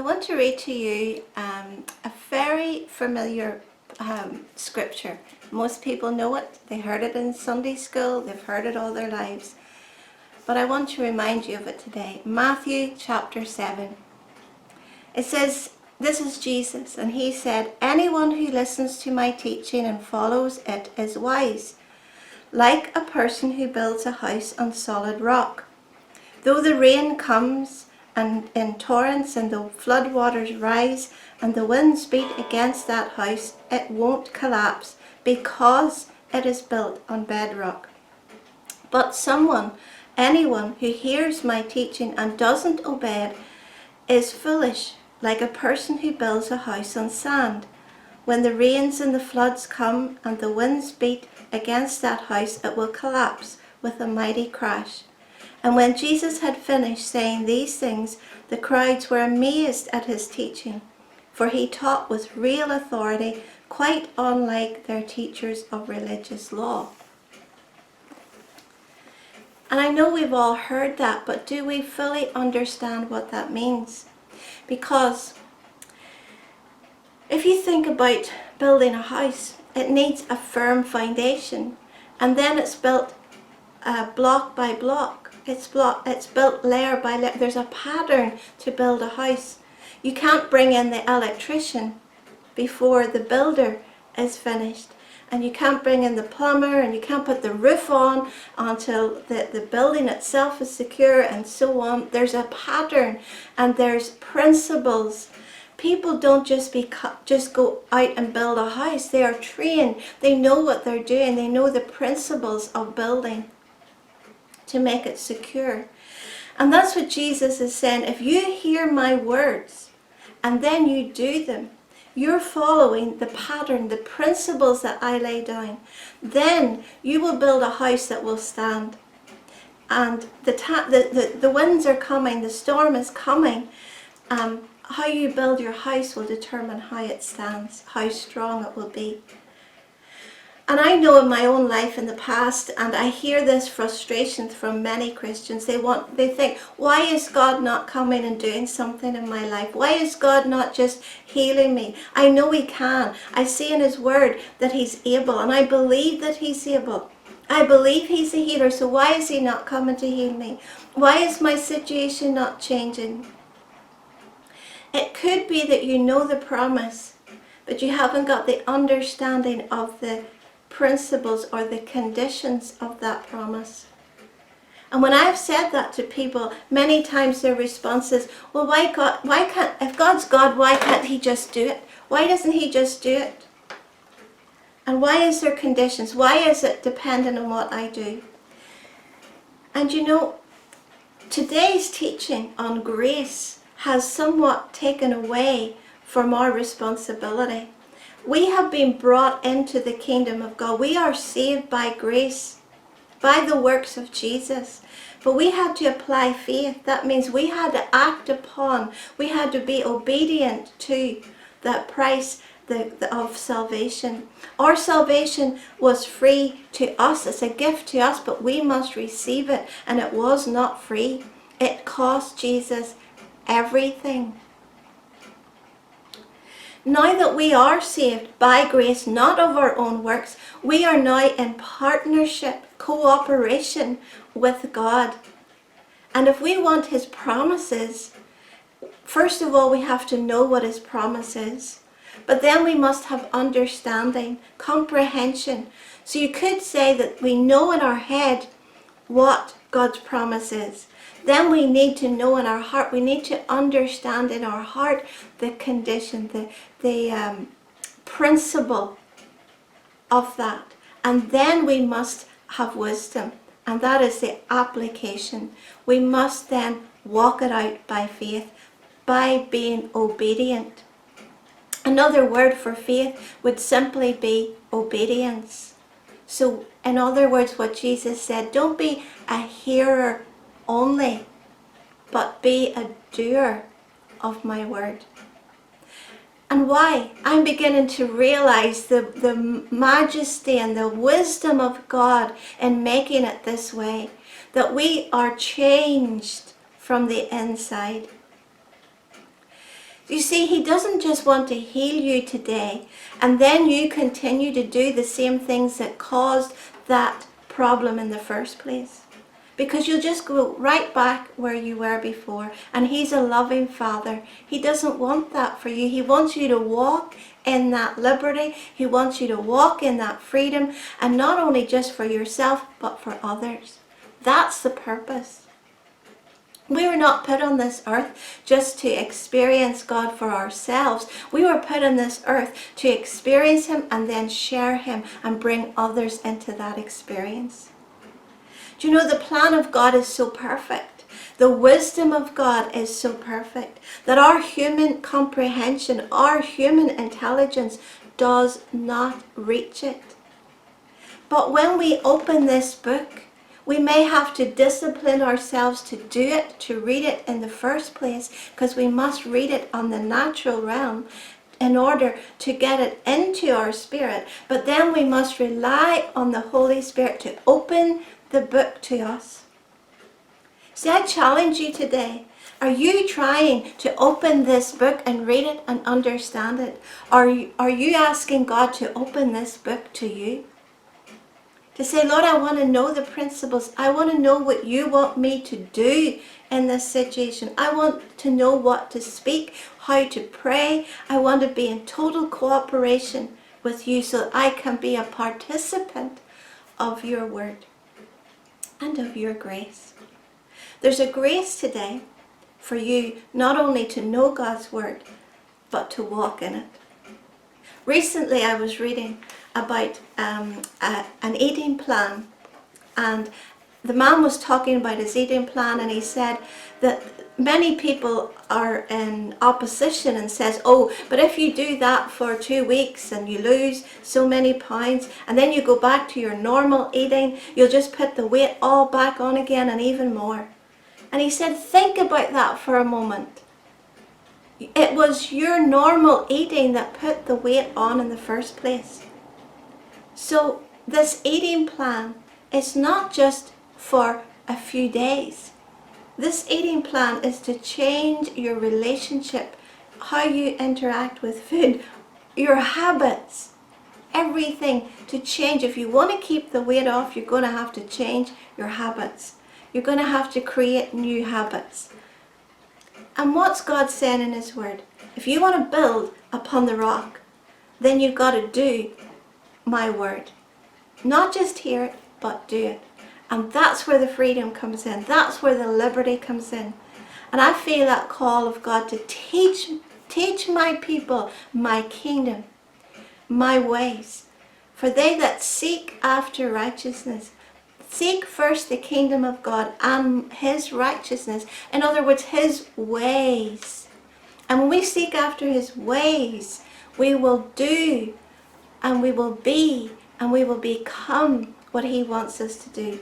want to read to you a very familiar scripture. Most people know it. They heard it in Sunday school. They've heard it all their lives. But I want to remind you of it today. Matthew chapter 7. It says, this is Jesus, and he said, anyone who listens to my teaching and follows it is wise, like a person who builds a house on solid rock. Though the rain comes and in torrents and the flood waters rise and the winds beat against that house, it won't collapse because it is built on bedrock. But anyone who hears my teaching and doesn't obey it is foolish, like a person who builds a house on sand. When the rains and the floods come and the winds beat against that house, it will collapse with a mighty crash. And when Jesus had finished saying these things, the crowds were amazed at his teaching, for he taught with real authority, quite unlike their teachers of religious law. And I know we've all heard that, but do we fully understand what that means? Because if you think about building a house, it needs a firm foundation, and then it's built block by block. It's built layer by layer. There's a pattern to build a house. You can't bring in the electrician before the builder is finished. And you can't bring in the plumber, and you can't put the roof on until the building itself is secure, and so on. There's a pattern and there's principles. People don't just go out and build a house. They are trained. They know what they're doing. They know the principles of building to make it secure. And that's what Jesus is saying. If you hear my words and then you do them, you're following the pattern, the principles that I lay down, then you will build a house that will stand. And the winds are coming, the storm is coming. How you build your house will determine how it stands, how strong it will be. And I know in my own life in the past, and I hear this frustration from many Christians, they think, why is God not coming and doing something in my life? Why is God not just healing me? I know he can. I see in his word that he's able, and I believe that he's able. I believe he's a healer, so why is he not coming to heal me? Why is my situation not changing? It could be that you know the promise, but you haven't got the understanding of the principles or the conditions of that promise. And when I've said that to people, many times their response is, well, if God's God, why can't he just do it? Why doesn't he just do it? And why is there conditions? Why is it dependent on what I do? And you know, today's teaching on grace has somewhat taken away from our responsibility. We have been brought into the kingdom of God. We are saved by grace, by the works of Jesus. But we had to apply faith. That means we had to act upon, we had to be obedient to that price of salvation. Our salvation was free to us. It's a gift to us, but we must receive it. And it was not free. It cost Jesus everything. Now that we are saved by grace, not of our own works, we are now in partnership, cooperation with God. And if we want his promises, first of all, we have to know what his promise is. But then we must have understanding, comprehension. So you could say that we know in our head what God's promise is. Then we need to know in our heart, we need to understand in our heart the condition, the principle of that. And then we must have wisdom, and that is the application. We must then walk it out by faith, by being obedient. Another word for faith would simply be obedience. So in other words, what Jesus said, don't be a hearer only, but be a doer of my word. And why? I'm beginning to realize the majesty and the wisdom of God in making it this way, that we are changed from the inside. You see, he doesn't just want to heal you today and then you continue to do the same things that caused that problem in the first place. Because you'll just go right back where you were before. And he's a loving Father. He doesn't want that for you. He wants you to walk in that liberty. He wants you to walk in that freedom. And not only just for yourself, but for others. That's the purpose. We were not put on this earth just to experience God for ourselves. We were put on this earth to experience him and then share him and bring others into that experience. Do you know, the plan of God is so perfect. The wisdom of God is so perfect that our human comprehension, our human intelligence does not reach it. But when we open this book, we may have to discipline ourselves to do it, to read it in the first place, because we must read it on the natural realm in order to get it into our spirit. But then we must rely on the Holy Spirit to open the book to us. See, I challenge you today. Are you trying to open this book and read it and understand it? Are you asking God to open this book to you? To say, Lord, I want to know the principles. I want to know what you want me to do in this situation. I want to know what to speak, how to pray. I want to be in total cooperation with you so that I can be a participant of your word and of your grace. There's a grace today for you not only to know God's word, but to walk in it. Recently I was reading about an eating plan, and the man was talking about his eating plan, and he said that many people are in opposition and says, oh, but if you do that for 2 weeks and you lose so many pounds and then you go back to your normal eating, you'll just put the weight all back on again and even more. And he said, think about that for a moment. It was your normal eating that put the weight on in the first place. So this eating plan is not just for a few days. This eating plan is to change your relationship, how you interact with food, your habits, everything to change. If you want to keep the weight off, you're going to have to change your habits. You're going to have to create new habits. And what's God saying in his word? If you want to build upon the rock, then you've got to do my word. Not just hear it, but do it. And that's where the freedom comes in. That's where the liberty comes in. And I feel that call of God to teach my people my kingdom, my ways. For they that seek after righteousness, seek first the kingdom of God and his righteousness. In other words, his ways. And when we seek after his ways, we will do and we will be and we will become what he wants us to do.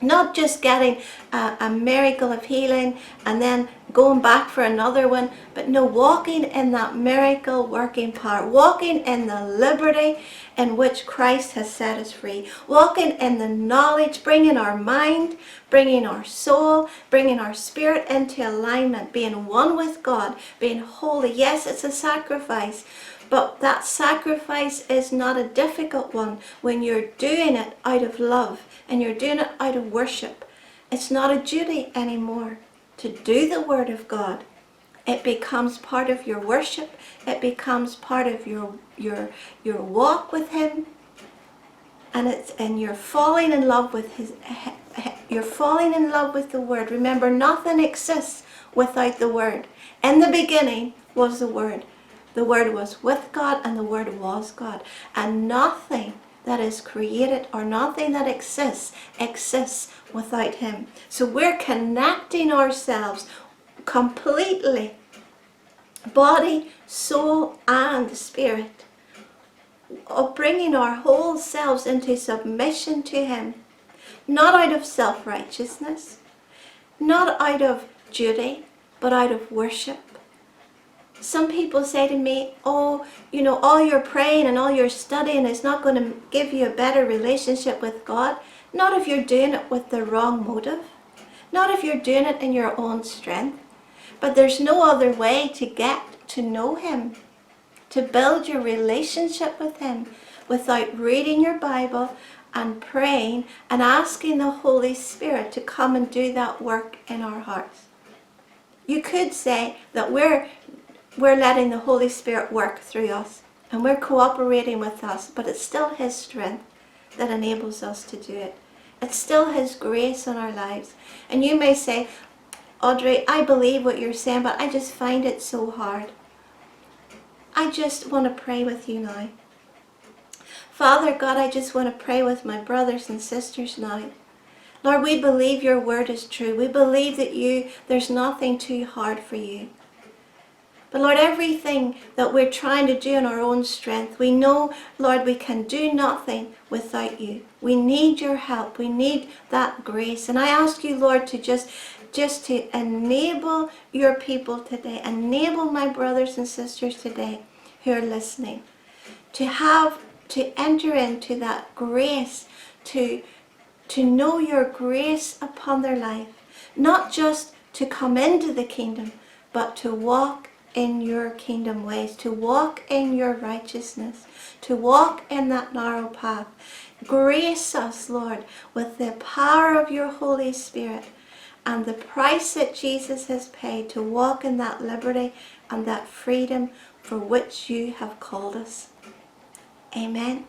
Not just getting a miracle of healing and then going back for another one, but no, walking in that miracle working power, walking in the liberty in which Christ has set us free, walking in the knowledge, bringing our mind, bringing our soul, bringing our spirit into alignment, being one with God, being holy. Yes, it's a sacrifice, but that sacrifice is not a difficult one when you're doing it out of love and you're doing it out of worship. It's not a duty anymore to do the word of God. It becomes part of your worship. It becomes part of your walk with him, and you're falling in love with you're falling in love with the word. Remember, nothing exists without the word. In the beginning was the word. The word was with God and the word was God. And nothing that is created or nothing that exists without him. So we're connecting ourselves completely, body, soul and spirit, of bringing our whole selves into submission to him, not out of self-righteousness, not out of duty, but out of worship. Some people say to me, oh, you know, all your praying and all your studying is not going to give you a better relationship with God. Not if you're doing it with the wrong motive. Not if you're doing it in your own strength. But there's no other way to get to know him, to build your relationship with him without reading your Bible and praying and asking the Holy Spirit to come and do that work in our hearts. You could say that we're letting the Holy Spirit work through us and we're cooperating with us, but it's still his strength that enables us to do it. It's still his grace in our lives. And you may say, Audrey, I believe what you're saying, but I just find it so hard. I just want to pray with you now. Father God, I just want to pray with my brothers and sisters now. Lord, we believe your word is true. We believe that there's nothing too hard for you. But Lord, everything that we're trying to do in our own strength, we know, Lord, we can do nothing without you. We need your help. We need that grace. And I ask you, Lord, to just to enable your people today, enable my brothers and sisters today who are listening, to enter into that grace, to know your grace upon their life, not just to come into the kingdom, but to walk in your kingdom ways, to walk in your righteousness, to walk in that narrow path. Grace us, Lord, with the power of your Holy Spirit and the price that Jesus has paid to walk in that liberty and that freedom for which you have called us. Amen.